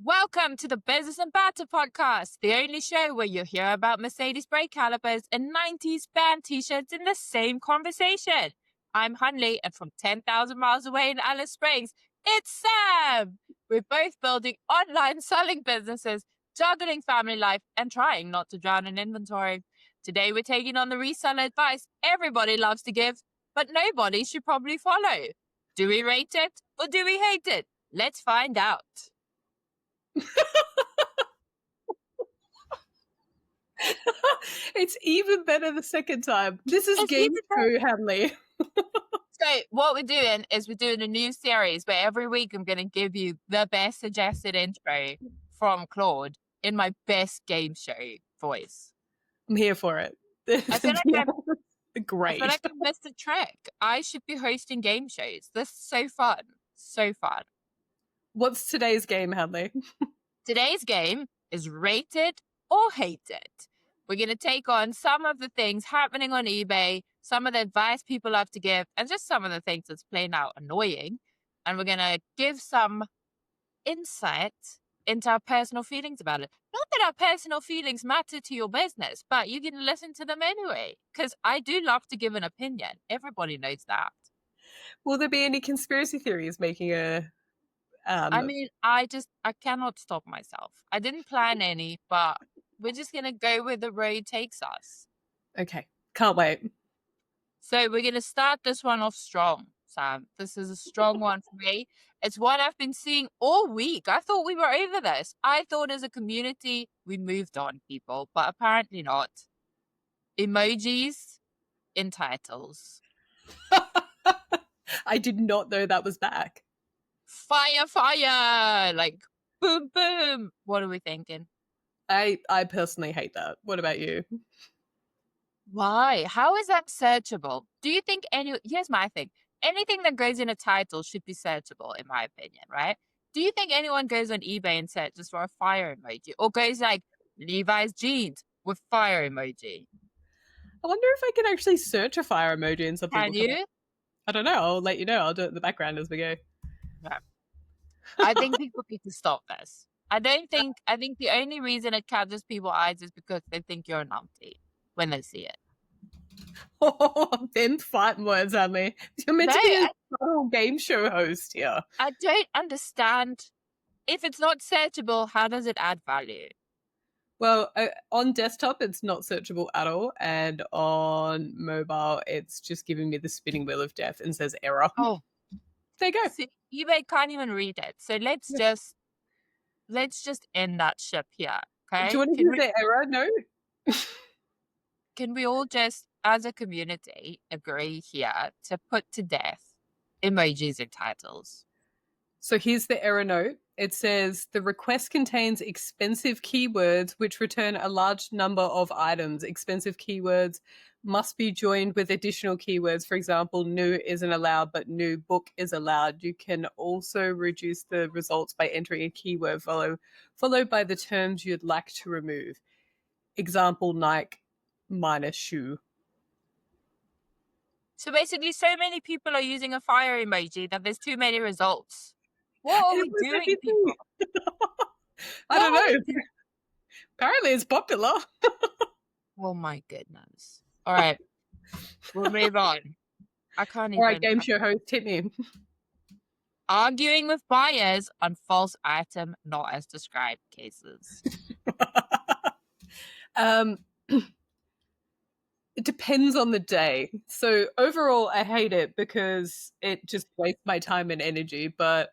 Welcome to the Business And Banter Podcast, the only show where you'll hear about Mercedes brake calipers and 90s band t-shirts in the same conversation. I'm Hunley, and from 10,000 miles away in Alice Springs, it's Sam. We're both building online selling businesses, juggling family life, and trying not to drown in inventory. Today, we're taking on the reseller advice everybody loves to give, but nobody should probably follow. Do we rate it or do we hate it? Let's find out. It's even better the second time. This is Game Show Hanley. So what we're doing is we're doing a new series where every week I'm going to give you the best suggested intro from Claude in my best game show voice. I'm here for it. I feel like Great. I feel like I missed a trick. I should be hosting game shows. This is so fun. So fun. What's today's game, Hanley? Today's game is rated or hated. We're going to take on some of the things happening on eBay, some of the advice people love to give, and just some of the things that's plain out annoying. And we're going to give some insight into our personal feelings about it. Not that our personal feelings matter to your business, but you can listen to them anyway, because I do love to give an opinion. Everybody knows that. Will there be any conspiracy theories making a... I cannot stop myself. I didn't plan any, but we're just going to go where the road takes us. Okay, can't wait. So we're going to start this one off strong, Sam. This is a strong one for me. It's one I've been seeing all week. I thought we were over this. I thought as a community we moved on, people, but apparently not. Emojis in titles. I did not know that was back. Fire, fire! Like, boom, boom. What are we thinking? I personally hate that. What about you? Why? How is that searchable? Do you think here's my thing. Anything that goes in a title should be searchable, in my opinion, right? Do you think anyone goes on eBay and searches for a fire emoji? Or goes like Levi's jeans with fire emoji? I wonder if I can actually search a fire emoji and something. Can you? I don't know. I'll let you know. I'll do it in the background as we go. No. I think people need to stop this. I think the only reason it catches people's eyes is because they think you're a numpty when they see it. Oh, them fighting words, Emily. You're meant to be a subtle game show host here. I don't understand. If it's not searchable, how does it add value? Well, on desktop, it's not searchable at all. And on mobile, it's just giving me the spinning wheel of death and says error. Oh. There you go. See, eBay can't even read it. So let's just end that ship here. Okay. Do you want to use the error note? Can we all just, as a community, agree here to put to death emojis in titles? So here's the error note. It says the request contains expensive keywords which return a large number of items. Expensive keywords must be joined with additional keywords. For example, new isn't allowed, but new book is allowed. You can also reduce the results by entering a keyword followed by the terms you'd like to remove. Example, Nike minus shoe. So basically, so many people are using a fire emoji that there's too many results. What are we doing, people? I don't know. Apparently it's popular. Oh my goodness. All right. We'll move on. I can't even. All right, game show host, hit me. Arguing with buyers on false item not as described cases. It depends on the day. So overall, I hate it because it just wastes my time and energy. But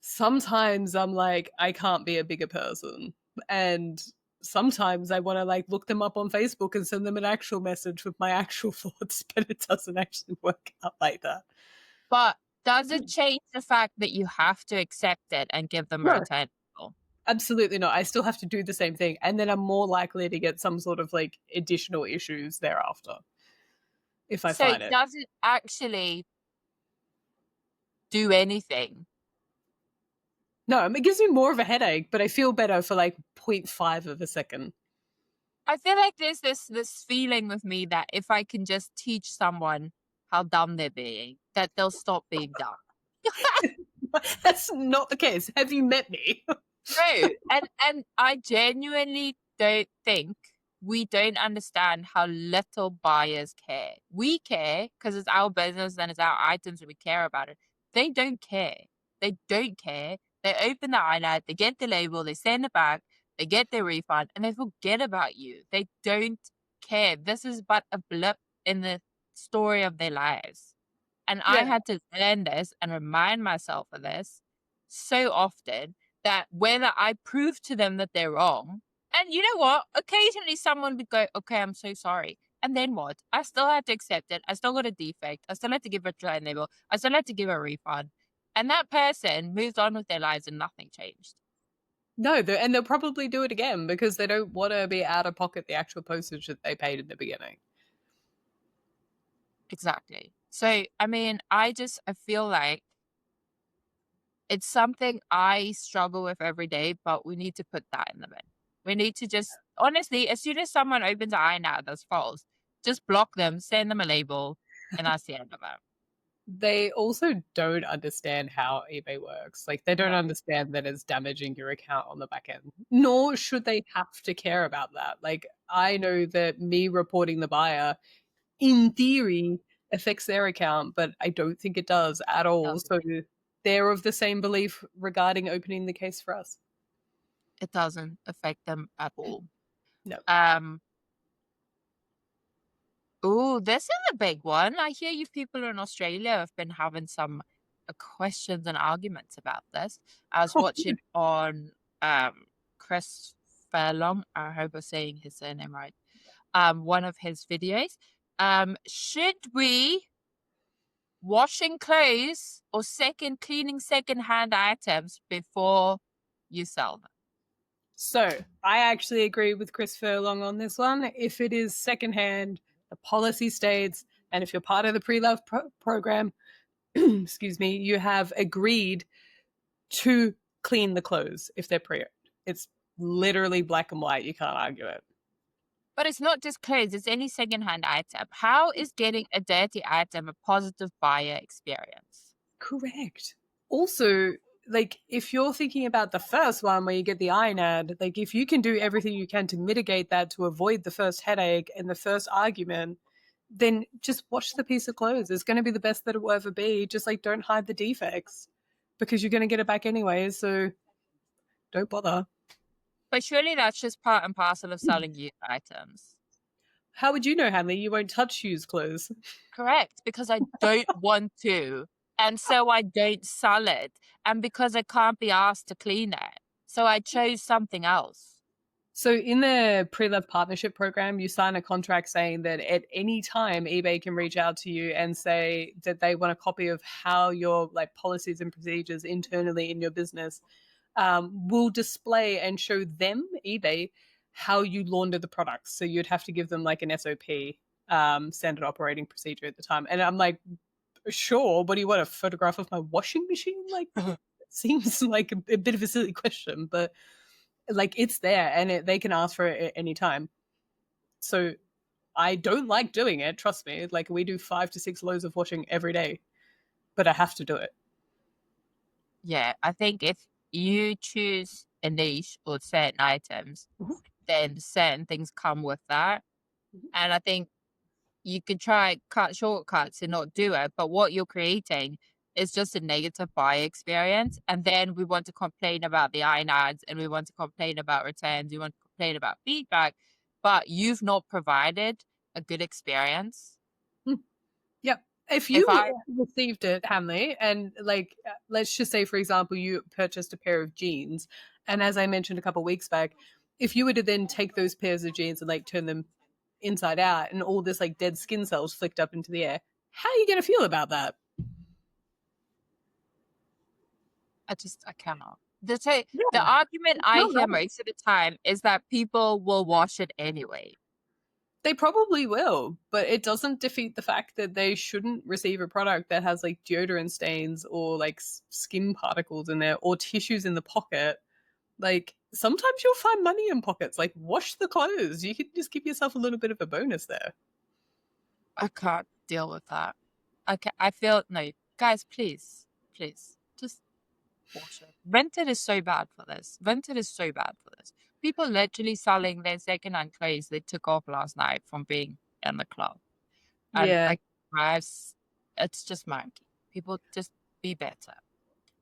sometimes I'm like, I can't be a bigger person. And sometimes I want to like look them up on Facebook and send them an actual message with my actual thoughts, but it doesn't actually work out like that. But does it change the fact that you have to accept it and give them a return? Absolutely not. I still have to do the same thing. And then I'm more likely to get some sort of like additional issues thereafter if I find it. So does it actually do anything? No, it gives me more of a headache, but I feel better for like 0.5 of a second. I feel like there's this feeling with me that if I can just teach someone how dumb they're being, that they'll stop being dumb. That's not the case. Have you met me? No, and I genuinely don't think we don't understand how little buyers care. We care because it's our business and it's our items and we care about it. They don't care. They don't care. They open the iLad, they get the label, they send it back, they get their refund, and they forget about you. They don't care. This is but a blip in the story of their lives. And I Yeah. had to learn this and remind myself of this so often that whether I prove to them that they're wrong, and you know what? Occasionally someone would go, okay, I'm so sorry. And then what? I still had to accept it. I still got a defect. I still had to give a return label. I still had to give a refund. And that person moved on with their lives and nothing changed. No, and they'll probably do it again because they don't want to be out of pocket the actual postage that they paid in the beginning. Exactly. So, I mean, I feel like it's something I struggle with every day, but we need to put that in the bin. We need to just, honestly, as soon as someone opens an eye now that's false, just block them, send them a label, and that's the end of it. They also don't understand how eBay works. Like, they don't No. understand that it's damaging your account on the back end, nor should they have to care about that. Like, I know that me reporting the buyer, in theory, affects their account, but I don't think it does at all. So they're of the same belief regarding opening the case for us. It doesn't affect them at all. No. Oh, this is a big one. I hear you people in Australia have been having some questions and arguments about this. I was watching on Chris Furlong, I hope I'm saying his surname right, one of his videos. Should we washing clothes or cleaning second-hand items before you sell them? So I actually agree with Chris Furlong on this one. If it is secondhand, the policy states, and if you're part of the pre-love program, excuse me, you have agreed to clean the clothes if they're pre-owned. It's literally black and white. You can't argue it. But it's not just clothes, it's any secondhand item. How is getting a dirty item a positive buyer experience? Correct. Also, like, if you're thinking about the first one where you get the INAD, like, if you can do everything you can to mitigate that, to avoid the first headache and the first argument, then just wash the piece of clothes. It's going to be the best that it will ever be. Just, like, don't hide the defects because you're going to get it back anyway. So don't bother. But surely that's just part and parcel of selling used items. How would you know, Hanley? You won't touch used clothes. Correct, because I don't want to. And so I don't sell it. And because I can't be asked to clean it. So I chose something else. So in the pre-love partnership program, you sign a contract saying that at any time eBay can reach out to you and say that they want a copy of how your like policies and procedures internally in your business will display and show them, eBay, how you launder the products. So you'd have to give them like an SOP, standard operating procedure at the time. And I'm like, sure, what do you want, a photograph of my washing machine? Like, seems like a bit of a silly question, but like, it's there and they can ask for it at any time. So I don't like doing it, trust me. Like, we do 5 to 6 loads of washing every day, but I have to do it. Yeah, I think if you choose a niche or certain items, then certain things come with that. And I think you could try cut shortcuts and not do it, but what you're creating is just a negative buyer experience. And then we want to complain about the INADs and we want to complain about returns, we want to complain about feedback, but you've not provided a good experience. Yep. If you received it, Hanley, and like, let's just say, for example, you purchased a pair of jeans, and as I mentioned a couple of weeks back, if you were to then take those pairs of jeans and like turn them inside out and all this like dead skin cells flicked up into the air, how are you going to feel about that? I cannot. The argument I hear most of the time is that people will wash it anyway. They probably will, but it doesn't defeat the fact that they shouldn't receive a product that has like deodorant stains or like skin particles in there or tissues in the pocket. Like, sometimes you'll find money in pockets. Like, wash the clothes. You can just give yourself a little bit of a bonus there. I can't deal with that. I feel, no, guys, please, just bullshit. Vinted is so bad for this. Vinted is so bad for this. People literally selling their second-hand clothes they took off last night from being in the club. And Yeah. like, it's just manky. People just be better.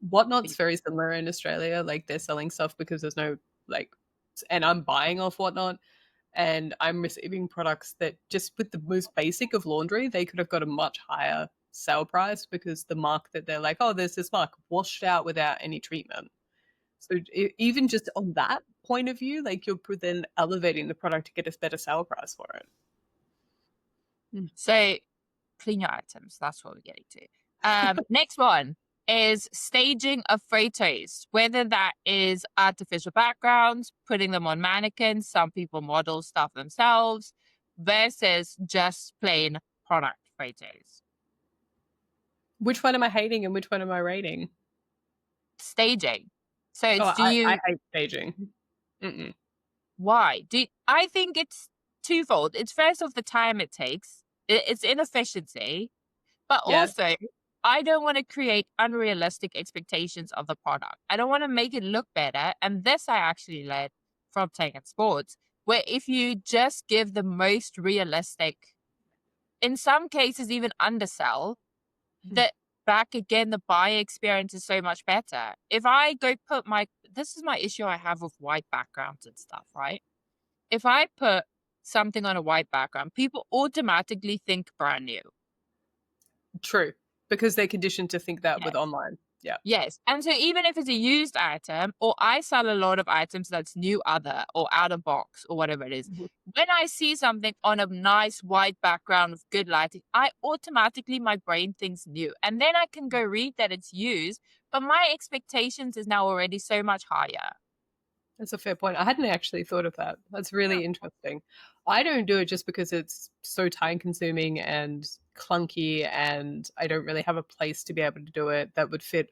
Whatnot's very similar in Australia. Like they're selling stuff because there's no like, and I'm buying off Whatnot, and I'm receiving products that just with the most basic of laundry, they could have got a much higher sale price because the mark that they're like, oh, there's this mark washed out without any treatment. So even just on that point of view, like you're then elevating the product to get a better sale price for it. So clean your items. That's what we're getting to. Next one is staging of photos, whether that is artificial backgrounds, putting them on mannequins, some people model stuff themselves, versus just plain product photos. Which one am I hating and which one am I rating? Staging. So it's I hate staging. Mm-mm. Why? I think it's twofold. It's first off the time it takes. It's inefficiency. But also, I don't want to create unrealistic expectations of the product. I don't want to make it look better. And this I actually learned from Taking Sports, where if you just give the most realistic, in some cases even undersell, that back again, the buyer experience is so much better. If I go put this is my issue I have with white backgrounds and stuff, right? If I put something on a white background, people automatically think brand new. True, because they're conditioned to think that Yes. with online. Yeah. Yes. And so even if it's a used item, or I sell a lot of items that's new other or out of box or whatever it is, when I see something on a nice white background with good lighting, I automatically, my brain thinks new. And then I can go read that it's used, but my expectations is now already so much higher. That's a fair point. I hadn't actually thought of that. That's really interesting. I don't do it just because it's so time consuming and clunky, and I don't really have a place to be able to do it that would fit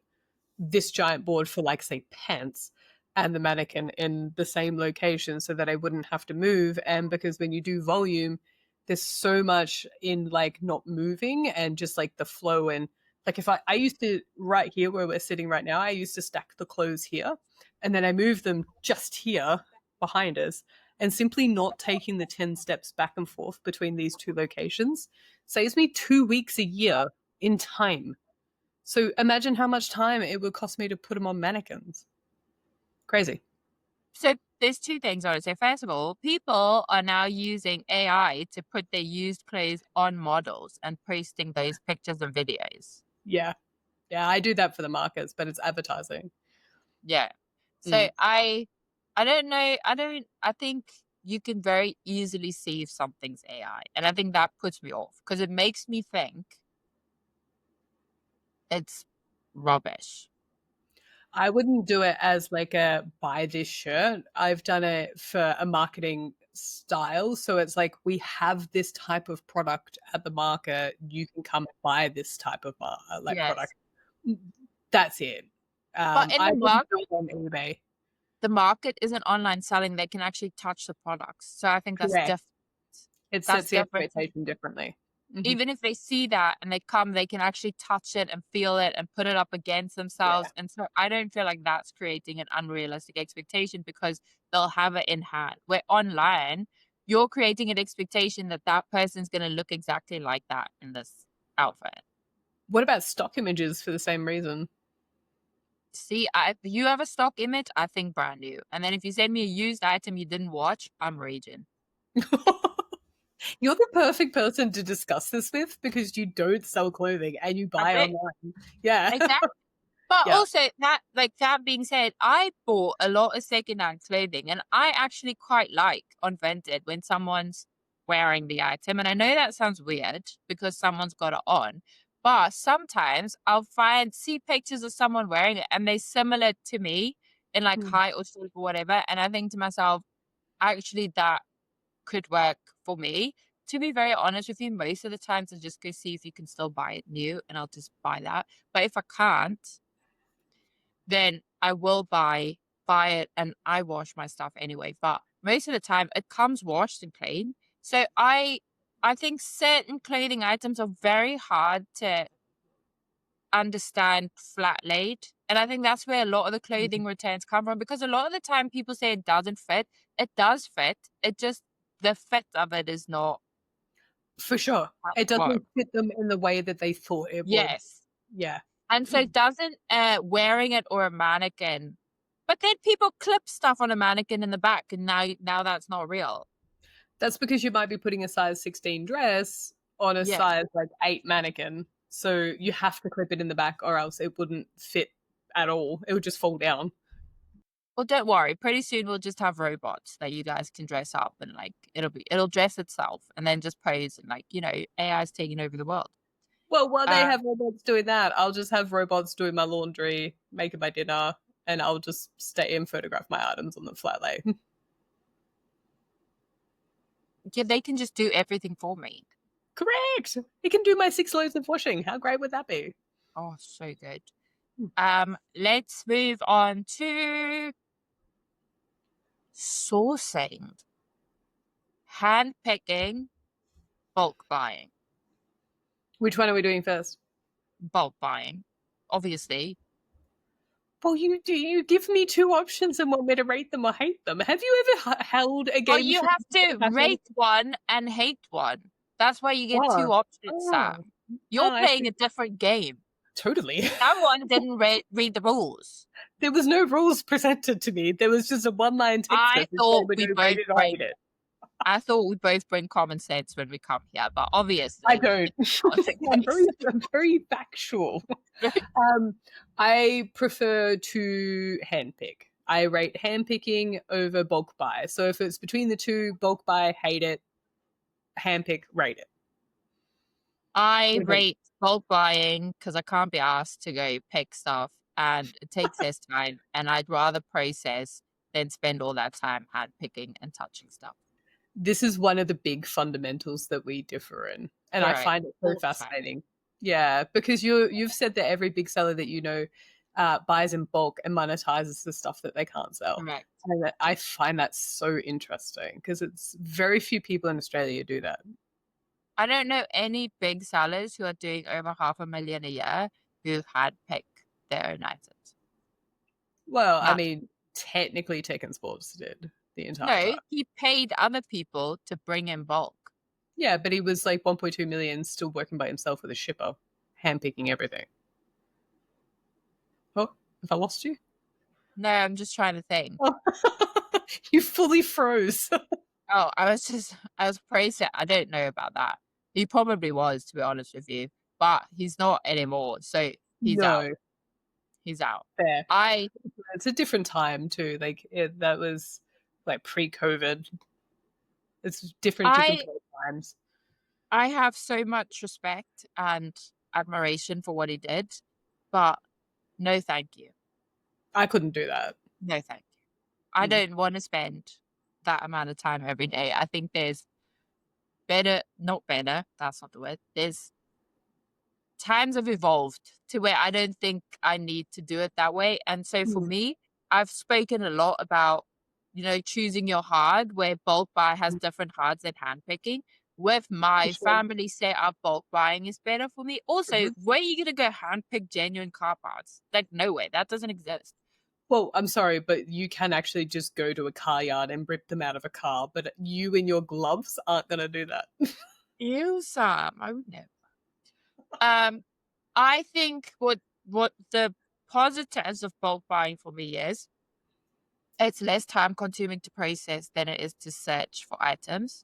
this giant board for, like, say, pants and the mannequin in the same location so that I wouldn't have to move. And because when you do volume, there's so much in like not moving and just like the flow. And like if I used to, right here where we're sitting right now, I used to stack the clothes here and then I moved them just here behind us, and simply not taking the 10 steps back and forth between these two locations saves me 2 weeks a year in time. So imagine how much time it would cost me to put them on mannequins. Crazy. So there's two things I would say. First of all, people are now using AI to put their used clothes on models and posting those pictures and videos. Yeah. Yeah, I do that for the markets, but it's advertising. Yeah. So I don't know. I think you can very easily see if something's AI. And I think that puts me off because it makes me think it's rubbish. I wouldn't do it as like a buy this shirt. I've done it for a marketing style. So it's like, we have this type of product at the market. You can come buy this type of product. That's it. But in I the wouldn't market, do it on eBay. the market isn't online selling. They can actually touch the products. So I think that's Correct. different. It sets the expectation differently. Even if they see that and they come, they can actually touch it and feel it and put it up against themselves. And so I don't feel like that's creating an unrealistic expectation because they'll have it in hand. Where online, you're creating an expectation that that person's going to look exactly like that in this outfit. What about stock images for the same reason? See, if you have a stock image, I think brand new. And then if you send me a used item you didn't watch, I'm raging. You're the perfect person to discuss this with because you don't sell clothing and you buy online. Yeah. Exactly. But also that being said, I bought a lot of secondhand clothing and I actually quite like on Vinted when someone's wearing the item. And I know that sounds weird because someone's got it on, but sometimes I'll see pictures of someone wearing it and they're similar to me in like height or shape or whatever. And I think to myself, actually that could work for me. To be very honest with you, most of the times I just go see if you can still buy it new and I'll just buy that. But if I can't, then I will buy it and I wash my stuff anyway. But most of the time it comes washed and clean. So I think certain clothing items are very hard to understand flat laid. And I think that's where a lot of the clothing returns come from, because a lot of the time people say it doesn't fit. It does fit. It just, the fit of it is not For sure. how It it works. doesn't fit them in the way that they thought it would. Yes. Yeah. And so doesn't wearing it or a mannequin. But then people clip stuff on a mannequin in the back, and now that's not real. That's because you might be putting a size 16 dress on a Yes. size like 8 mannequin. So you have to clip it in the back or else it wouldn't fit at all. It would just fall down. Well, don't worry. Pretty soon we'll just have robots that you guys can dress up, and like it'll dress itself and then just pose, and like, AI is taking over the world. Well, while they have robots doing that, I'll just have robots doing my laundry, making my dinner, and I'll just stay and photograph my items on the flat lay. Yeah, they can just do everything for me. Correct. It can do my 6 loads of washing. How great would that be? Oh, so good. Let's move on to sourcing, handpicking, bulk buying. Which one are we doing first? Bulk buying, obviously. Well, you give me 2 options and want me to rate them or hate them. Have you ever held a game? Well, you have to rate one and hate one. That's why you get 2 options, Sam. You're playing a different game. Totally. Someone didn't read the rules. There was no rules presented to me. There was just a one-line text. I thought we both bring common sense when we come here, but obviously I don't. I'm very factual. I prefer to handpick. I rate handpicking over bulk buy. So if it's between the two, bulk buy, hate it. Handpick, rate it. I rate bulk buying because I can't be asked to go pick stuff, and it takes less time, and I'd rather process than spend all that time handpicking and touching stuff. This is one of the big fundamentals that we differ in, and I find it so fascinating. Yeah, because you've said that every big seller that you know buys in bulk and monetizes the stuff that they can't sell. Correct. And I find that so interesting because it's very few people in Australia who do that. I don't know any big sellers who are doing over $500,000 a year who handpick their own items. Well, I mean, technically Tekken Sports did the entire time. He paid other people to bring in bulk. Yeah, but he was like 1.2 million still working by himself with a shipper, handpicking everything. Oh, have I lost you? No, I'm just trying to think. You fully froze. Oh, I was praising. I don't know about that. He probably was, to be honest with you, but he's not anymore. So he's out. He's out. Fair. It's a different time too. Like that was like pre-COVID. It's different times. I have so much respect and admiration for what he did, but no, thank you. I couldn't do that. No, thank you. I don't want to spend that amount of time every day. I think there's not better, that's not the word. There's times have evolved to where I don't think I need to do it that way. And so for me, I've spoken a lot about, choosing your hard, where bulk buy has different hards than handpicking. With my family setup, bulk buying is better for me. Also, where are you going to go handpick genuine car parts? Like, no way. That doesn't exist. Well, I'm sorry, but you can actually just go to a car yard and rip them out of a car, but you and your gloves aren't going to do that. Ew, Sam. I would never. I think what the positives of bulk buying for me is it's less time consuming to process than it is to search for items.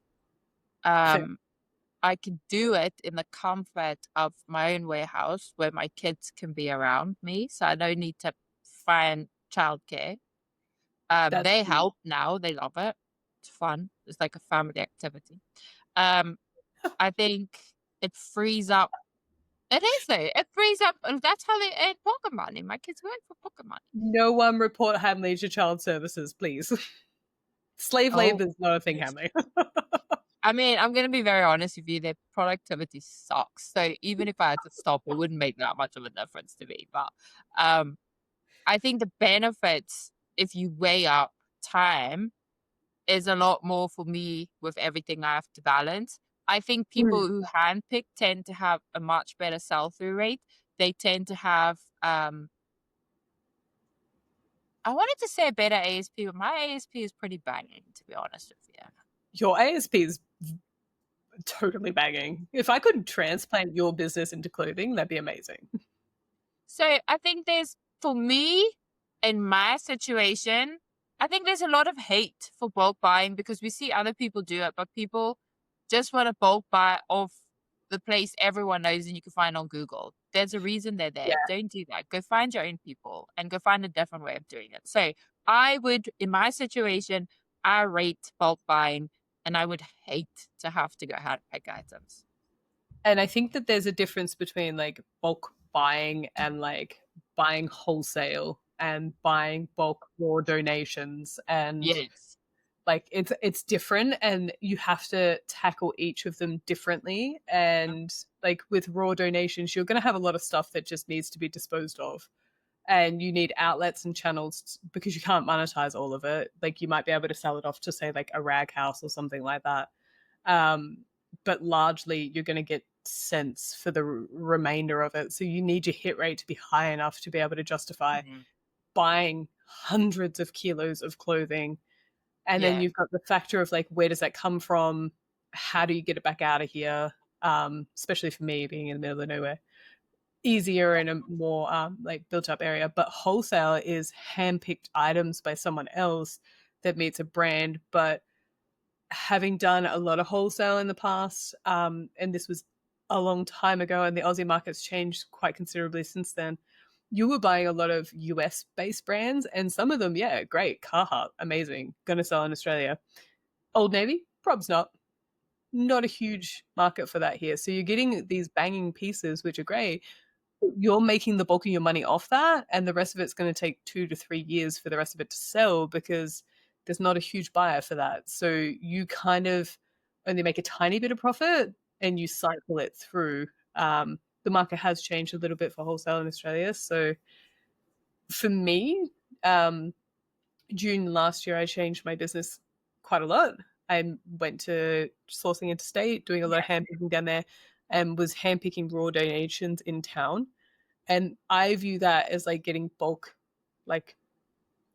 I can do it in the comfort of my own warehouse where my kids can be around me, so I don't need to find childcare. They help now. They love it. It's fun. It's like a family activity. I think it frees up. It is though. It frees up. That's how they earn pocket money. My kids work for pocket money. No one report Hamley to child services, please. Slave labor is not a thing, Hamley. I mean, I'm going to be very honest with you. Their productivity sucks. So even if I had to stop, it wouldn't make that much of a difference to me. But I think the benefits, if you weigh up time, is a lot more for me with everything I have to balance. I think people who handpick tend to have a much better sell-through rate they tend to have, I wanted to say a better ASP, but my ASP is pretty banging, to be honest with you. Your ASP is totally banging. If I could transplant your business into clothing, that'd be amazing. So I think for me, in my situation, I think there's a lot of hate for bulk buying because we see other people do it, but people just want to bulk buy off the place everyone knows and you can find on Google. There's a reason they're there. Yeah. Don't do that. Go find your own people and go find a different way of doing it. So I would, in my situation, I rate bulk buying and I would hate to have to go handpick items. And I think that there's a difference between like bulk buying and like buying wholesale and buying bulk raw donations, and Yes. like it's different and you have to tackle each of them differently. And like with raw donations, you're going to have a lot of stuff that just needs to be disposed of, and you need outlets and channels because you can't monetize all of it. Like you might be able to sell it off to say like a rag house or something like that, but largely you're going to get cents for the remainder of it. So you need your hit rate to be high enough to be able to justify buying hundreds of kilos of clothing. And then you've got the factor of like, where does that come from? How do you get it back out of here? Especially for me being in the middle of nowhere, easier in a more like built up area. But wholesale is handpicked items by someone else that meets a brand. But having done a lot of wholesale in the past, and this was a long time ago, and the Aussie market's changed quite considerably since then, you were buying a lot of US based brands, and some of them, yeah, great. Carhartt, amazing. Gonna sell in Australia. Old Navy, probs not a huge market for that here. So you're getting these banging pieces, which are great. You're making the bulk of your money off that, and the rest of it's going to take 2 to 3 years for the rest of it to sell because there's not a huge buyer for that. So you kind of only make a tiny bit of profit and you cycle it through. The market has changed a little bit for wholesale in Australia. So for me, June last year, I changed my business quite a lot. I went to sourcing interstate, doing a lot of handpicking down there, and was handpicking raw donations in town. And I view that as like getting bulk, like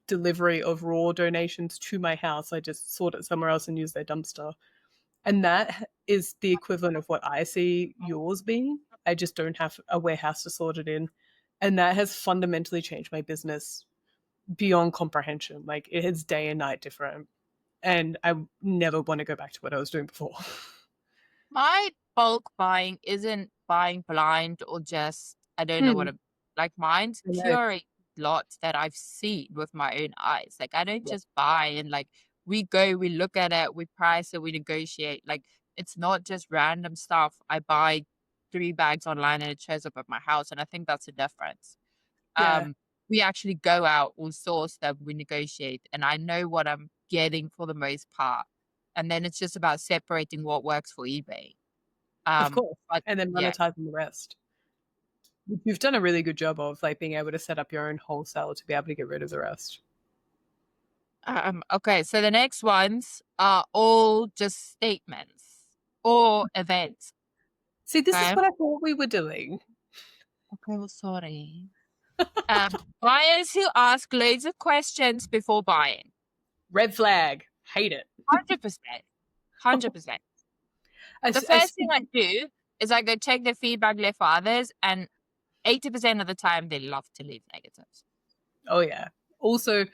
delivery of raw donations to my house. I just sort it somewhere else and use their dumpster. And that is the equivalent of what I see yours being. I just don't have a warehouse to sort it in. And that has fundamentally changed my business beyond comprehension. Like it is day and night different. And I never want to go back to what I was doing before. My bulk buying isn't buying blind or just, I don't know what like mine's curate lots that I've seen with my own eyes. Like I don't just buy and like we look at it, we price it, we negotiate. Like it's not just random stuff. I buy 3 bags online and it shows up at my house. And I think that's the difference. We actually go out, we source them, we negotiate, and I know what I'm getting for the most part. And then it's just about separating what works for eBay. Of course. And then monetizing the rest. You've done a really good job of like being able to set up your own wholesale to be able to get rid of the rest. Okay, so the next ones are all just statements or events. See, this is what I thought we were doing. Okay, well, sorry. Buyers who ask loads of questions before buying. Red flag. Hate it. 100%. 100%. The first thing I do is I go check the feedback left for others, and 80% of the time they love to leave negatives. Oh, yeah. Also,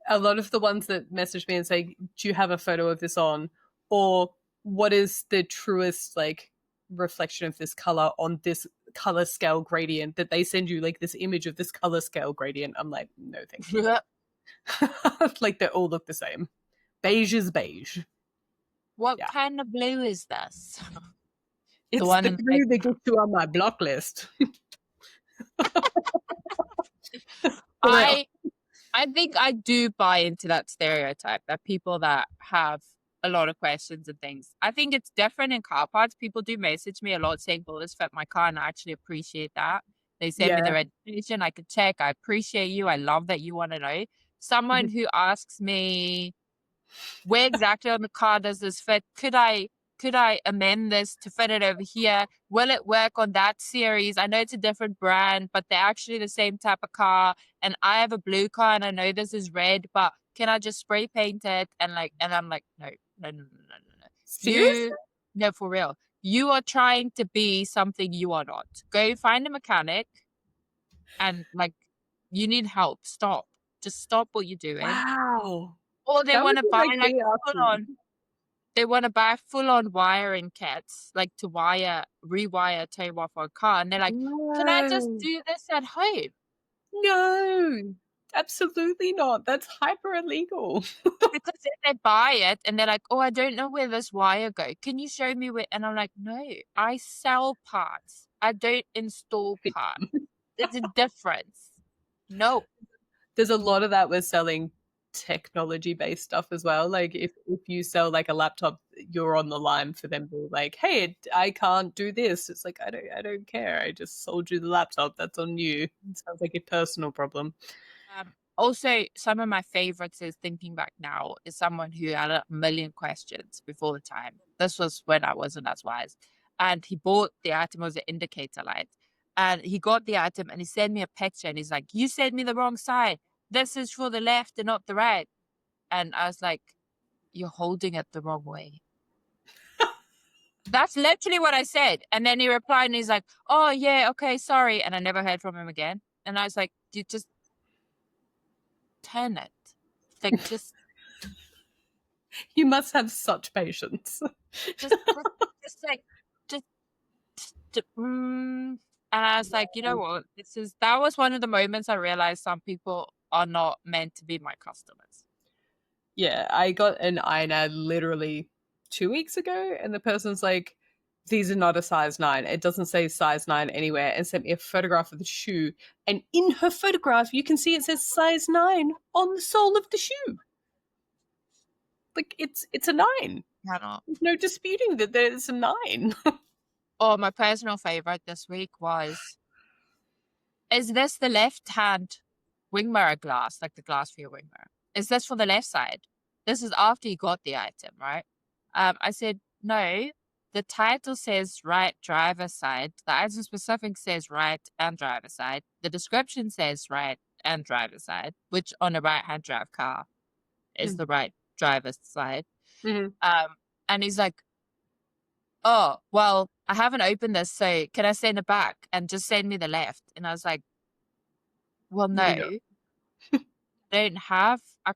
a lot of the ones that message me and say, do you have a photo of this on? Or what is the truest like reflection of this color on this color scale gradient, that they send you like this image of this color scale gradient? I'm like, no, thank you. Like they all look the same. Beige is beige. What kind of blue is this? It's the blue that gets you on my block list. I think I do buy into that stereotype that people that have a lot of questions and things. I think it's different in car parts. People do message me a lot saying, will this fit my car? And I actually appreciate that. They send me the registration. I could check. I appreciate you. I love that you want to know. Someone who asks me, where exactly on the car does this fit? Could I could I amend this to fit it over here? Will it work on that series? I know it's a different brand, but they're actually the same type of car. And I have a blue car and I know this is red, but can I just spray paint it? And I'm like, no, no, no, no, no, no. Seriously? No, for real. You are trying to be something you are not. Go find a mechanic and like, you need help. Stop. Just stop what you're doing. Wow. Or they That want would to be buy like like me full asking. on. They want to buy full on wiring kits, like to rewire a table for a car. And they're like, can I just No. do this at home? No. Absolutely not. That's hyper illegal. Because if they buy it and they're like, oh, I don't know where this wire goes. Can you show me where? And I'm like, no, I sell parts. I don't install parts. There's a difference. No. There's a lot of that with selling technology-based stuff as well. Like if you sell like a laptop, you're on the line for them to be like, hey, I can't do this. It's like, I don't care. I just sold you the laptop. That's on you. It sounds like a personal problem. Also, some of my favorites is thinking back now is someone who had a million questions before the time. This was when I wasn't as wise. And he bought the item as an indicator light. And he got the item and he sent me a picture and he's like, you sent me the wrong side. This is for the left and not the right. And I was like, you're holding it the wrong way. That's literally what I said. And then he replied and he's like, oh, yeah, okay, sorry. And I never heard from him again. And I was like, you just turn it. Like, just You must have such patience. just like, and I was like, you know what? That was one of the moments I realized some people are not meant to be my customers. Yeah, I got an iron ad literally 2 weeks ago, and the person's like, these are not a size 9. It doesn't say size 9 anywhere, and sent me a photograph of the shoe. And in her photograph, you can see it says size 9 on the sole of the shoe. Like, it's a 9. There's no disputing that there's a 9. Oh, my personal favorite this week was, is this the left hand wing mirror glass, like the glass for your wing mirror? Is this for the left side? This is after you got the item, right? I said, no, the title says right driver side. The item specific says right and driver side. The description says right and driver side, which on a right-hand drive car is the right driver's side. Mhm. And he's like, oh, well, I haven't opened this, so can I send it back and just send me the left? And I was like, well, no. I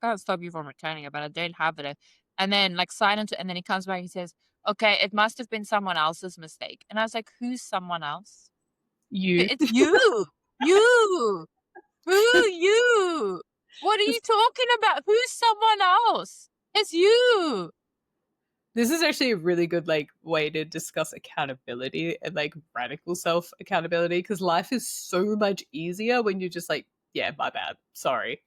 can't stop you from returning it, but I don't have it. And then like sign into, and then he comes back and he says, okay, it must have been someone else's mistake. And I was like, who's someone else? You. It's you. You. You. What are you talking about? Who's someone else? It's you. This is actually a really good like way to discuss accountability and like radical self accountability, because life is so much easier when you're just like, yeah, my bad, sorry.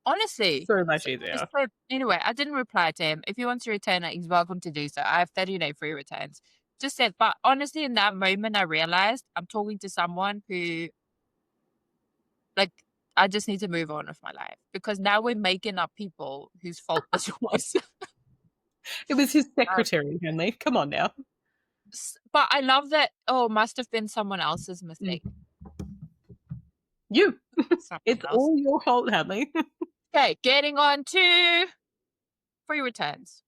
Honestly. So much easier. So anyway, I didn't reply to him. If he wants to return it, he's welcome to do so. I have 30-day free returns. Just said, but honestly, in that moment, I realized I'm talking to someone who, like, I just need to move on with my life, because now we're making up people whose fault this was. It was his secretary, Henley. Come on now. But I love that. Oh, must have been someone else's mistake. You. It's all your fault, Henley. Okay, getting on to free returns.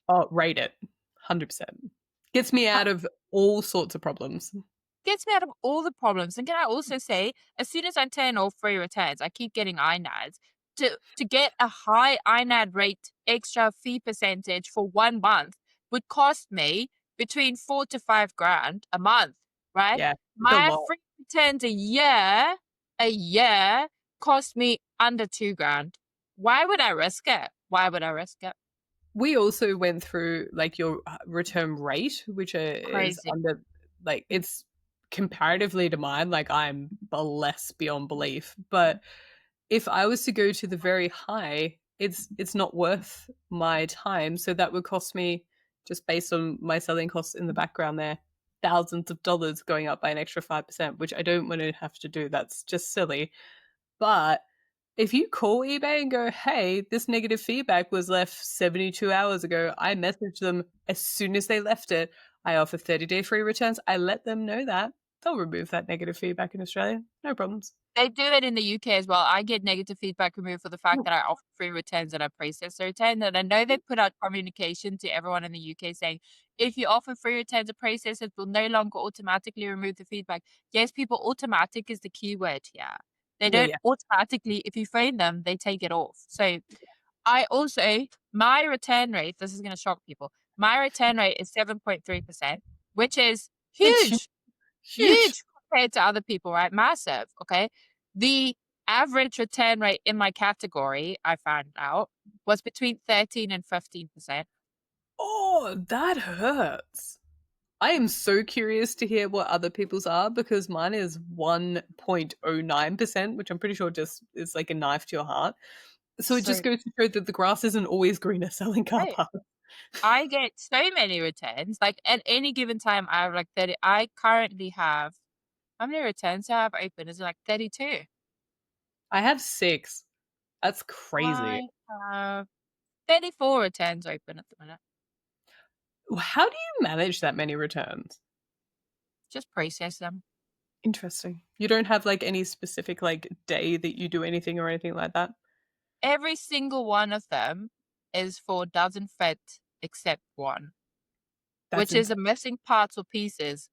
Oh, rate it. 100%. Gets me out of all sorts of problems. Gets me out of all the problems. And can I also say, as soon as I turn off free returns, I keep getting INADs. To get a high INAD rate extra fee percentage for 1 month would cost me between $4,000 to $5,000 a month, right? Yeah, my free returns a year cost me under $2,000. Why would I risk it? Why would I risk it? We also went through like your return rate, which is under, like, it's comparatively to mine, like I'm less beyond belief. But if I was to go to the very high, it's not worth my time. So that would cost me, just based on my selling costs in the background there, thousands of dollars going up by an extra 5%, which I don't want to have to do. That's just silly. But If you call eBay and go, hey, this negative feedback was left 72 hours ago, I message them as soon as they left it. I offer 30-day free returns. I let them know that. They'll remove that negative feedback in Australia. No problems. They do it in the UK as well. I get negative feedback removed for the fact that I offer free returns and I process the return. And I know they put out communication to everyone in the UK saying, if you offer free returns and process it will no longer automatically remove the feedback. Yes, people, automatic is the key word here. They Yeah, don't yeah. automatically, if you phone them, they take it off. So I also, my return rate, this is going to shock people. My return rate is 7.3%, which is It's huge. huge. Huge compared to other people, right? Massive, okay? The average return rate in my category, I found out, was between 13 and 15%. Oh, that hurts. I am so curious to hear what other people's are because mine is 1.09%, which I'm pretty sure just is like a knife to your heart. So it just So, goes to show that the grass isn't always greener selling car right. parks. I get so many returns. Like at any given time, I have like 30. I currently have, how many returns do I have open? Is it like 32? I have 6. That's crazy. I have 34 returns open at the minute. How do you manage that many returns? Just process them. Interesting. You don't have like any specific like day that you do anything or anything like that? Every single one of them is for doesn't fit except one, That's which is insane. a missing parts or pieces,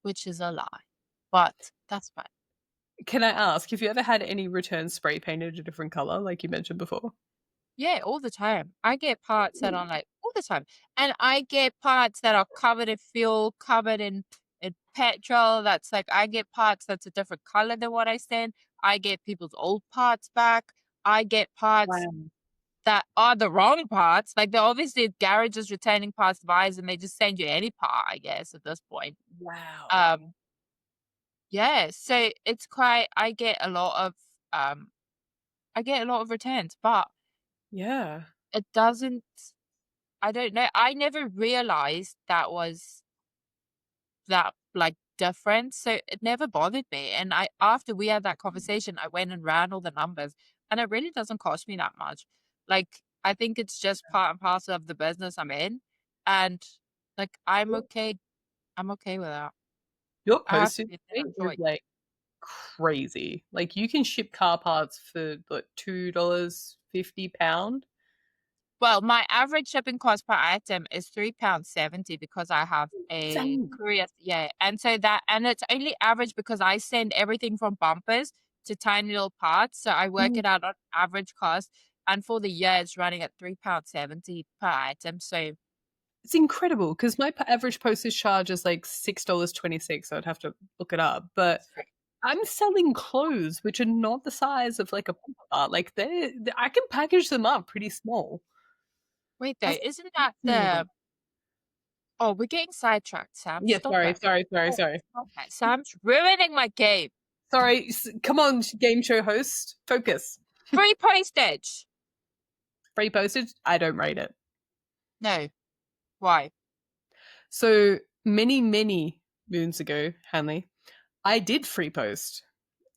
which is a lie. But that's fine. Can I ask, have you ever had any returns spray painted a different color like you mentioned before? Yeah, all the time. I get parts that are like all the time. And I get parts that are covered in fuel, covered in petrol. That's like I get parts that's a different color than what I send. I get people's old parts back. I get parts Wow. that are the wrong parts. Like they're obviously garages returning parts to buyers and they just send you any part, I guess, at this point. Wow. Um, yeah, so it's quite um I get a lot of returns, but Yeah. it doesn't I don't know. I never realized that was that like different. So it never bothered me. And I after we had that conversation, I went and ran all the numbers and it really doesn't cost me that much. Like I think it's just part and parcel of the business I'm in. And like I'm okay with that. Your I have to postage be in rate is Detroit. like crazy. Like you can ship car parts for like $2.50 pound. Well, my average shipping cost per item is £3.70 because I have a Insane. courier. Yeah. And so that, and it's only average because I send everything from bumpers to tiny little parts. So I work Mm. it out on average cost. And for the year, it's running at £3.70 per item. So It's incredible because my average postage charge is like $6.26. So I'd have to look it up. But I'm selling clothes which are not the size of like a pop art. Like I can package them up pretty small. wait, though, That's isn't that fascinating. the, oh, we're getting sidetracked, Sam. Yeah, Stop sorry, that. sorry, sorry, Oh, sorry. stop that. Sam's ruining my game. Sorry, come on, game show host, focus. Free postage. Free postage, I don't rate it. No. Why? So many, many moons ago, Hanley, I did free post.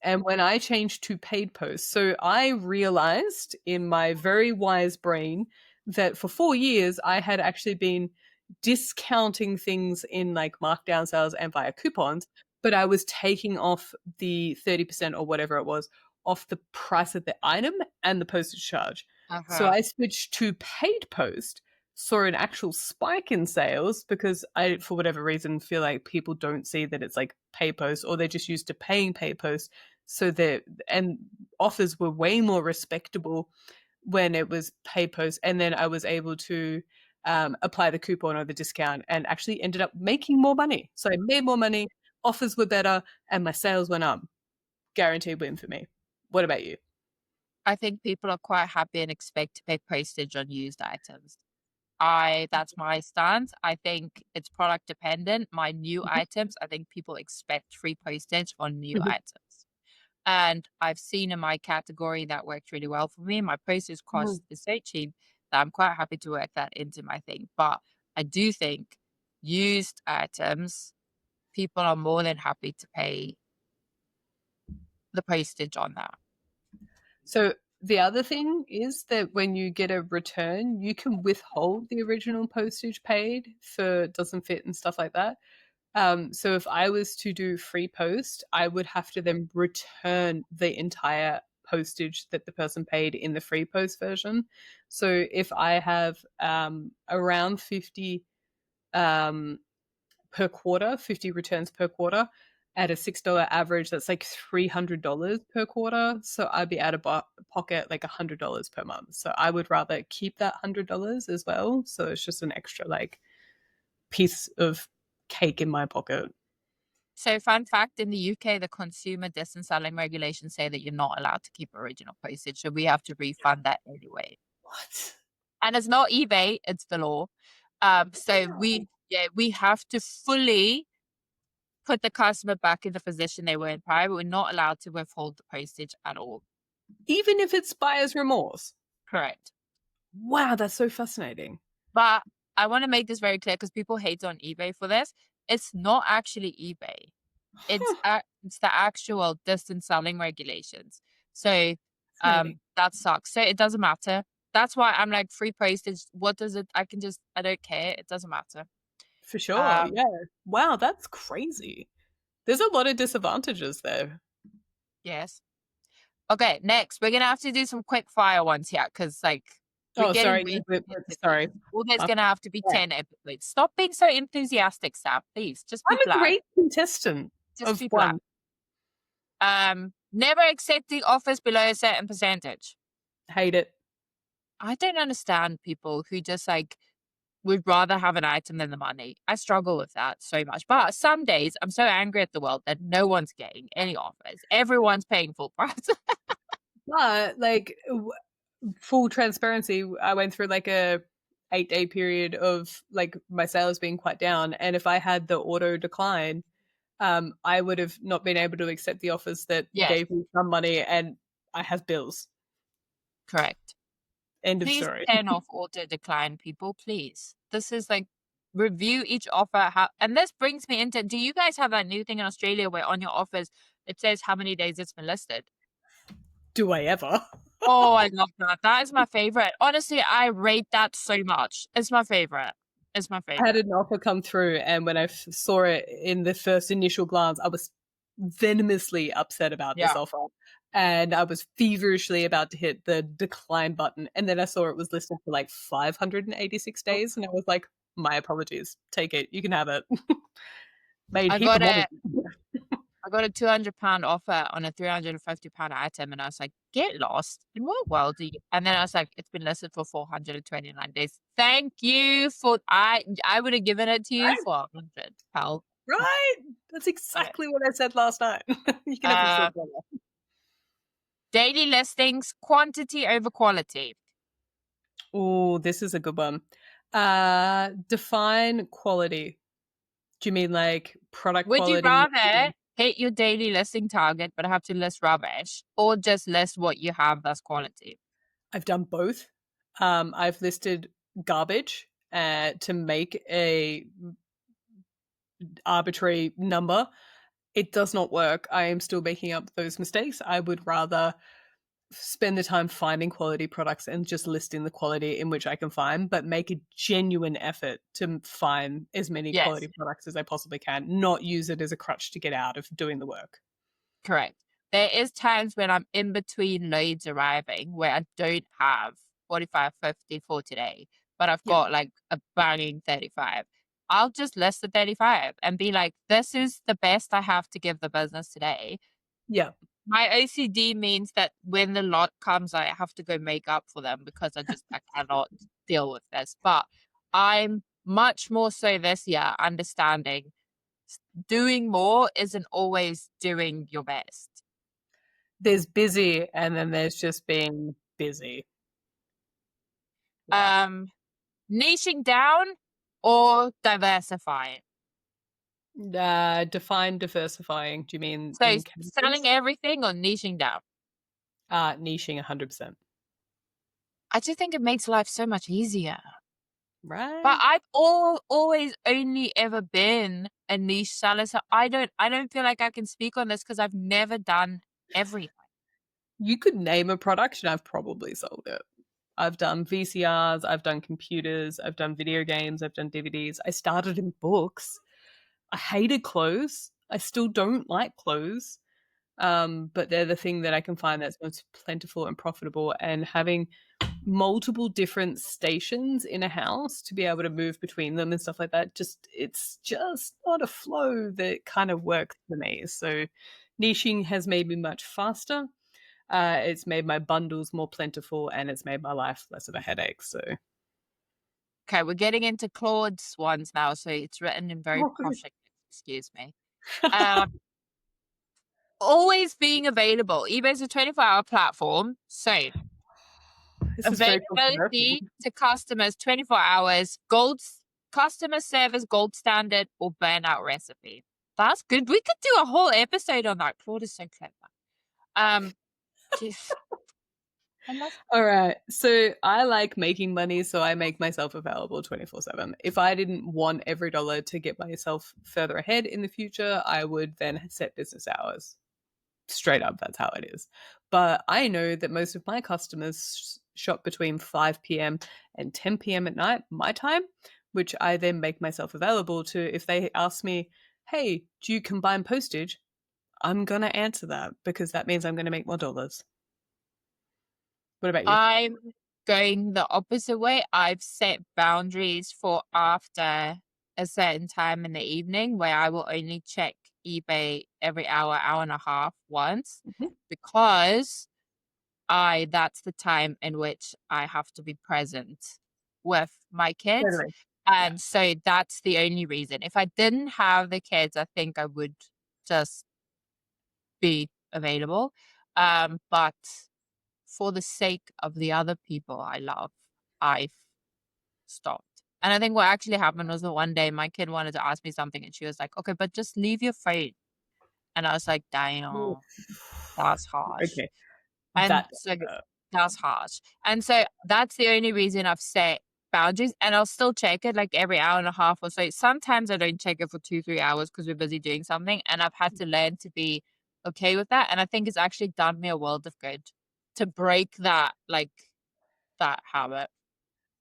And when I changed to paid posts, so I realized in my very wise brain that for 4 years I had actually been discounting things in like markdown sales and via coupons, but I was taking off the 30% or whatever it was off the price of the item and the postage charge. So Uh-huh. I switched to paid post, saw an actual spike in sales because I, for whatever reason, feel like people don't see that it's like pay post or they're just used to paying pay post. So that and offers were way more respectable when it was pay post, and then I was able to apply the coupon or the discount and actually ended up making more money. So I made more money, offers were better, and my sales went up. Guaranteed win for me. What about you? I think people are quite happy and expect to pay postage on used items. That's my stance. I think it's product dependent. My new items, I think people expect free postage on new Mhm. items. And I've seen in my category that worked really well for me. My postage Mhm. cost is so cheap that I'm quite happy to work that into my thing. But I do think used items, people are more than happy to pay the postage on that. So The other thing is that when you get a return, you can withhold the original postage paid for doesn't fit and stuff like that. So if I was to do free post, I would have to then return the entire postage that the person paid in the free post version. So if I have around 50 um, per quarter, 50 returns per quarter at a $6 average, that's like $300 per quarter. So I'd be out of pocket like $100 per month. So I would rather keep that $100 as well. So it's just an extra like piece of cake in my pocket. So, fun fact, in the UK, the consumer distance selling regulations say that you're not allowed to keep original postage. So we have to refund that anyway. What? And it's not eBay, it's the law. So we have to fully put the customer back in the position they were in prior. But we're not allowed to withhold the postage at all. Even if it's buyer's remorse. Correct. Wow, that's so fascinating. But I want to make this very clear because people hate on eBay for this. It's not actually eBay. It's the actual distance selling regulations. So that sucks. So it doesn't matter. That's why I'm like, free postage. What does it? I don't care. It doesn't matter. For sure. Yeah. Wow, that's crazy. There's a lot of disadvantages there. Yes. Okay, next we're gonna have to do some quick fire ones here because like we're sorry. Sorry. Well, there's gonna have to be 10 episodes. Stop being so enthusiastic, Sam. Please, just be I'm a black. great contestant Just of be one. black. Never accepting offers below a certain percentage. Hate it. I don't understand people who just like would rather have an item than the money. I struggle with that so much. But some days I'm so angry at the world that no one's getting any offers. Everyone's paying full price. But like full transparency, I went through like a 8-day period of like my sales being quite down, and if I had the auto decline, I would have not been able to accept the offers that gave me some money, and I have bills. Correct. End of Please story. turn off auto decline, people. Please. This is like review each offer. And this brings me into, do you guys have that new thing in Australia where on your offers it says how many days it's been listed? Do I ever? Oh, I love that. That is my favorite. Honestly, I rate that so much. It's my favorite. It's my favorite. I had an offer come through, and when I saw it in the first initial glance, I was venomously upset about this offer. And I was feverishly about to hit the decline button. And then I saw it was listed for like 586 days. And I was like, my apologies. Take it. You can have it. Made heap of money. I got a £200 offer on a £350 item, and I was like, get lost. In what world do you? And then I was like, it's been listed for 429 days. Thank you for, I would have given it to you for 100, pal. Right? That's exactly what I said last night. You can have a daily listings, quantity over quality. Oh, this is a good one. Define quality. Do you mean like product quality? Would you rather hit your daily listing target but have to list rubbish, or just list what you have that's quality? I've done both. I've listed garbage to make a arbitrary number. It does not work. I am still making up those mistakes. I would rather spend the time finding quality products and just listing the quality in which I can find, but make a genuine effort to find as many quality products as I possibly can, not use it as a crutch to get out of doing the work. Correct. There is times when I'm in between loads arriving where I don't have 45, 50 for today, but I've got like a banging 35. I'll just list the 35 and be like, this is the best I have to give the business today. Yeah. My OCD means that when the lot comes, I have to go make up for them because I cannot deal with this. But I'm much more so this year understanding doing more isn't always doing your best. There's busy, and then there's just being busy. Niching down or diversifying? Define diversifying. Do you mean so selling everything or niching down? Niching 100%. I just think it makes life so much easier. Right. But I've always only ever been a niche seller, so I don't feel like I can speak on this because I've never done everything. You could name a product and I've probably sold it. I've done VCRs, I've done computers, I've done video games, I've done DVDs. I started in books. I hated clothes. I still don't like clothes. But they're the thing that I can find that's most plentiful and profitable. And having multiple different stations in a house to be able to move between them and stuff like that, it's just not a flow that kind of works for me. So niching has made me much faster. It's made my bundles more plentiful, and it's made my life less of a headache. So Okay, we're getting into Claude's ones now, so it's written in very oh, good. posh. Excuse me. Always being available. eBay's a 24-hour platform, so This is very controversial. availability to customers 24 hours, customer service gold standard, or burnout recipe. That's good. We could do a whole episode on that. Claude is so clever. Just, I love All right. So I like making money, so I make myself available 24/7. If I didn't want every dollar to get myself further ahead in the future, I would then set business hours. Straight up, that's how it is. But I know that most of my customers shop between 5 p.m. and 10 p.m. at night, my time, which I then make myself available to. If they ask me, hey, do you combine postage? I'm going to answer that because that means I'm going to make more dollars. What about you? I'm going the opposite way. I've set boundaries for after a certain time in the evening where I will only check eBay every hour, hour and a half once, Mhm. because that's the time in which I have to be present with my kids. Totally. And so that's the only reason. If I didn't have the kids, I think I would just be available. But for the sake of the other people I love, I've stopped. And I think what actually happened was that one day my kid wanted to ask me something and she was like, okay, but just leave your phone. And I was like, damn, that's harsh. Okay. And That so that's harsh. And so that's the only reason I've set boundaries, and I'll still check it like every hour and a half or so. Sometimes I don't check it for 2-3 hours because we're busy doing something. And I've had to learn to be okay with that. And I think it's actually done me a world of good to break that, like that habit.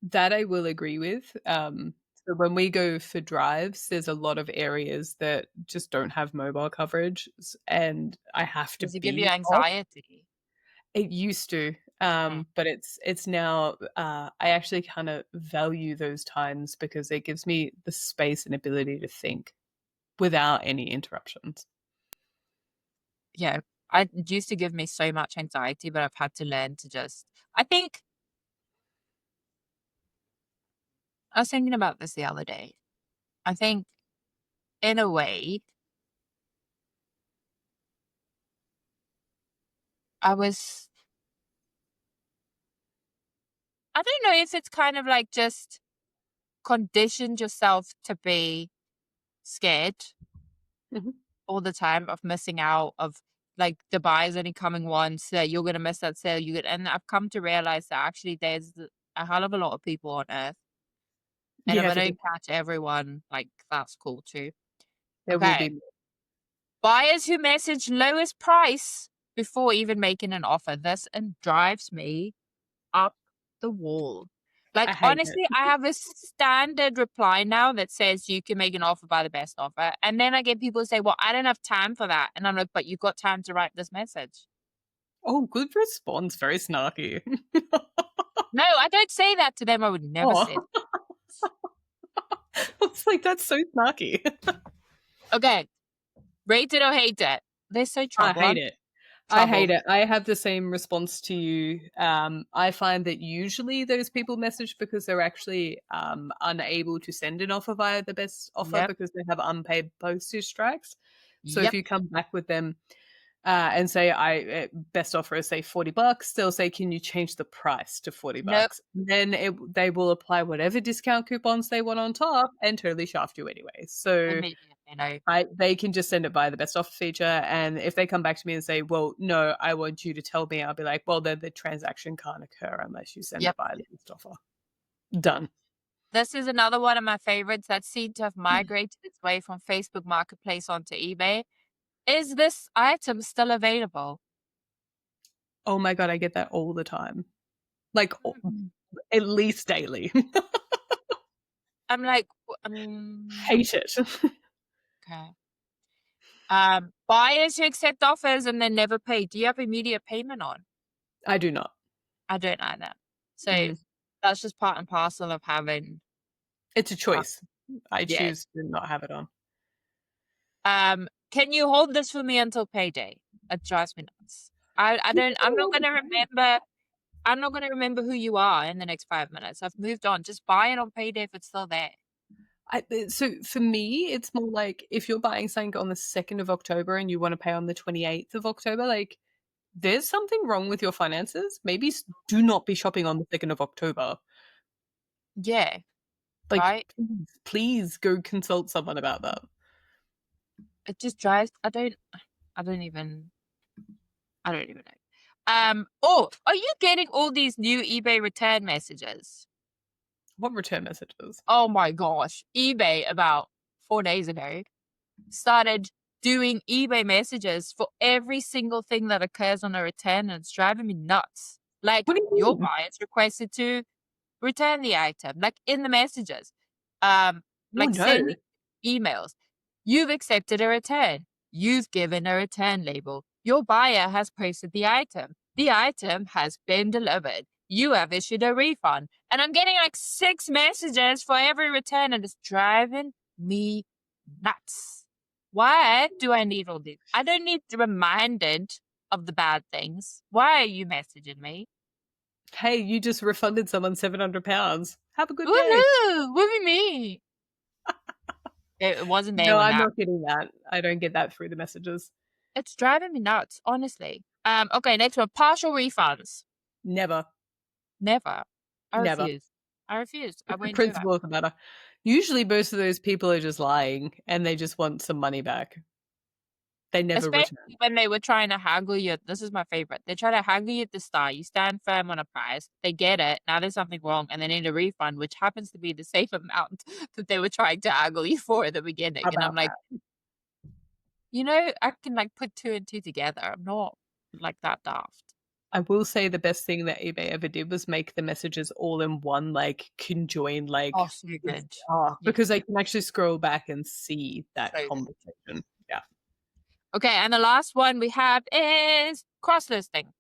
that I will agree with. So when we go for drives, there's a lot of areas that just don't have mobile coverage, and I have to Does it give you be off. anxiety? It used to, Mm. but it's now. I actually kind of value those times because it gives me the space and ability to think without any interruptions. Yeah. It used to give me so much anxiety, but I've had to learn to just, I think I was thinking about this the other day. I think in a way, I don't know if it's kind of like just conditioned yourself to be scared Mhm. all the time of missing out, of like the buy is only coming once, that you're going to miss that sale. And I've come to realize that actually there's a hell of a lot of people on earth. And if Yeah, I don't catch everyone, like that's cool too. there will Okay. be. Buyers who message lowest price before even making an offer. This and drives me up the wall. I Like, hate it. honestly, I have a standard reply now that says you can make an offer by the best offer. And then I get people say, well, I don't have time for that. And I'm like, but you've got time to write this message. Oh, good response. Very snarky. No, I don't say that to them. I would never say Oh, that. it's like that's so snarky. Okay. Rate it or hate it. They're so I hate trouble. it. I hate Trouble. it. I have the same response to you. I find that usually those people message because they're actually unable to send an offer via the best offer Yep. because they have unpaid postage strikes. So if Yep. you come back with them and say best offer is say $40, they'll say, can you change the price to $40? Nope. Then they will apply whatever discount coupons they want on top and totally shaft you anyway. So Immediately. No. they can just send it via the best offer feature. And if they come back to me and say, well, no, I want you to tell me, I'll be like, well, then the transaction can't occur unless you send it Yep. via the best offer. Done. This is another one of my favorites that seem to have migrated its way from Facebook Marketplace onto eBay. Is this item still available? Oh my God, I get that all the time. Like at least daily. I'm like, Hate it. okay. Buyers who accept offers and then never pay. Do you have immediate payment on? I do not. I don't either. So Mm. that's just part and parcel of having. It's a choice. I Yeah. choose to not have it on. Can you hold this for me until payday? It drives me nuts. I'm not gonna remember. I'm not gonna remember who you are in the next 5 minutes. I've moved on. Just buy it on payday if it's still there. So for me, it's more like if you're buying something on the 2nd of October and you want to pay on the 28th of October, like there's something wrong with your finances. Maybe do not be shopping on the 2nd of October. Yeah. Like, Right? please go consult someone about that. It just drives. I don't even know. Oh, are you getting all these new eBay return messages? What return messages? Oh my gosh. eBay about 4 days ago started doing eBay messages for every single thing that occurs on a return, and it's driving me nuts. Like, What do you your mean? buyers requested to return the item, like in the messages. Oh, Like no. sending emails. You've accepted a return. You've given a return label. Your buyer has posted the item. The item has been delivered. You have issued a refund. And I'm getting like 6 messages for every return, and it's driving me nuts. Why do I need all these? I don't need reminded of the bad things. Why are you messaging me? Hey, you just refunded someone £700. Have a good day. Woohoo! What do you mean? It wasn't there No, when I'm that. not getting that. I don't get that through the messages. It's driving me nuts, honestly. Okay, next one. Partial refunds. Never. Never. I Never. refuse. I refuse. I It's the won't do that. principle of the matter. Usually most of those people are just lying and they just want some money back. They never Especially return. when they were trying to haggle you. This is my favorite. They try to haggle you at the start. You stand firm on a price. They get it. Now there's something wrong and they need a refund, which happens to be the same amount that they were trying to haggle you for at the beginning. And I'm About like, I can like put 2 and 2 together. I'm not like that daft. I will say the best thing that eBay ever did was make the messages all in one, like, conjoined, like, Oh, so good. Yeah. because I can actually scroll back and see that So good. conversation. Yeah. Okay, and the last one we have is cross-listing.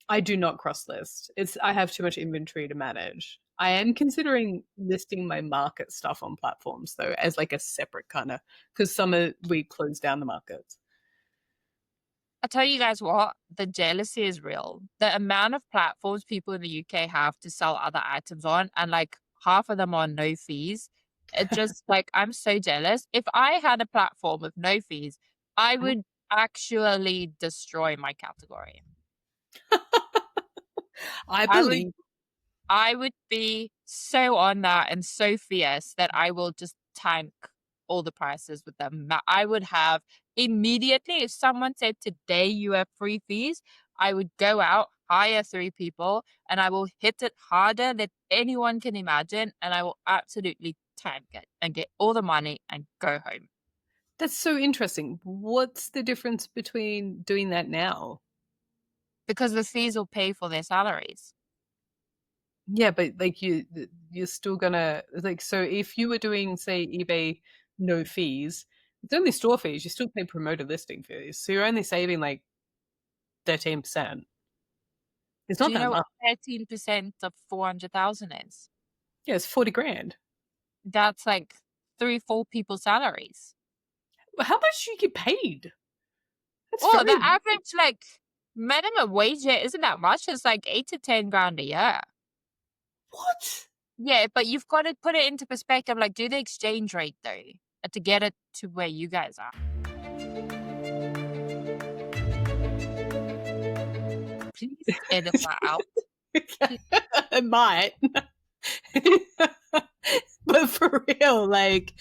I do not cross list. I have too much inventory to manage. I am considering listing my market stuff on platforms though, as like a separate kind of, because we close down the markets. I tell you guys what, the jealousy is real. The amount of platforms people in the UK have to sell other items on, and like half of them are no fees. It just like, I'm so jealous. If I had a platform with no fees, I would actually destroy my category. I would be so on that and so fierce that I will just tank all the prices with them. I would have immediately, if someone said today you have free fees, I would go out, hire 3 people, and I will hit it harder than anyone can imagine. And I will absolutely tank it and get all the money and go home. That's so interesting. What's the difference between doing that now? Because the fees will pay for their salaries. Yeah, but like you're still gonna like, so if you were doing, say, eBay no fees, it's only store fees, you still pay promoted listing fees. So you're only saving like 13%. It's Do not you that know much. what 13% of 400,000 is? Yeah, it's 40 grand. That's like 3-4 people's salaries. Well, how much do you get paid? That's Oh, the very average like minimum wage here isn't that much. It's like 8 to 10 grand a year. what? Yeah, but you've got to put it into perspective. Like, do the exchange rate though, to get it to where you guys are. Please edit that out. I might. But for real, like,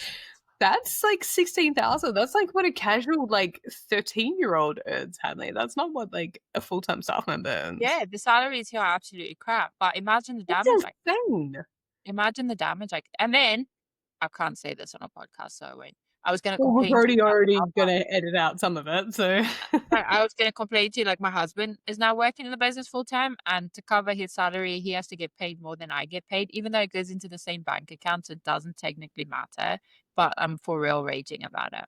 that's like 16,000. That's like what a casual like 13-year-old earns, Hadley. That's not what like a full-time staff member earns. Yeah, the salaries here are absolutely crap. But imagine the That's damage. insane. Imagine the damage. And then I can't say this on a podcast, so I won't. I was going to Well, we're complain to you already about going to edit out some of it, so. I was going to complain to you, like my husband is now working in the business full time, and to cover his salary, he has to get paid more than I get paid, even though it goes into the same bank account, so it doesn't technically matter. But I'm for real raging about it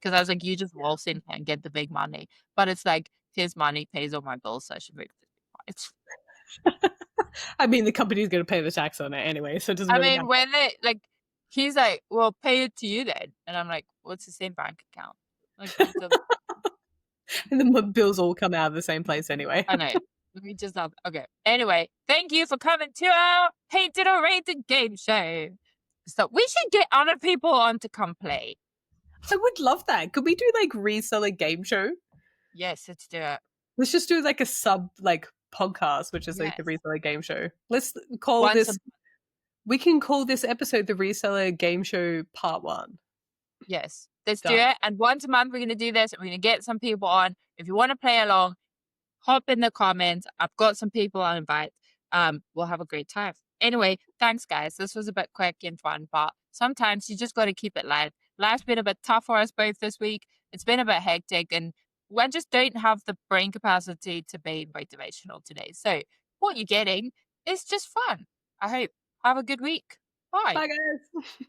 because I was like, you just waltz in here and get the big money, but it's like his money pays all my bills, so I should be. It's. I mean, the company's going to pay the tax on it anyway, so it doesn't I really mean, matter. when they like, he's like, well, pay it to you then, and I'm like, what's the same bank account? Like, it doesn't. And the bills all come out of the same place anyway. I know. We just not okay. Anyway, thank you for coming to our Painted or Rated game show. So we should get other people on to come play. I would love that. Could we do like reseller game show? Yes, let's do it. Let's just do like a sub like podcast, which is like the Yes. reseller game show. Let's call Once this. We can call this episode the reseller game show part 1. yes, let's do Done. it. And once a month we're gonna do this. We're gonna get some people on. If you want to play along, hop in the comments. I've got some people I'll invite. We'll have a great time. Anyway, thanks guys. This was a bit quick and fun, but sometimes you just got to keep it light. Life's been a bit tough for us both this week. It's been a bit hectic, and we just don't have the brain capacity to be motivational today. So what you're getting is just fun. I hope. Have a good week. Bye. Bye, guys.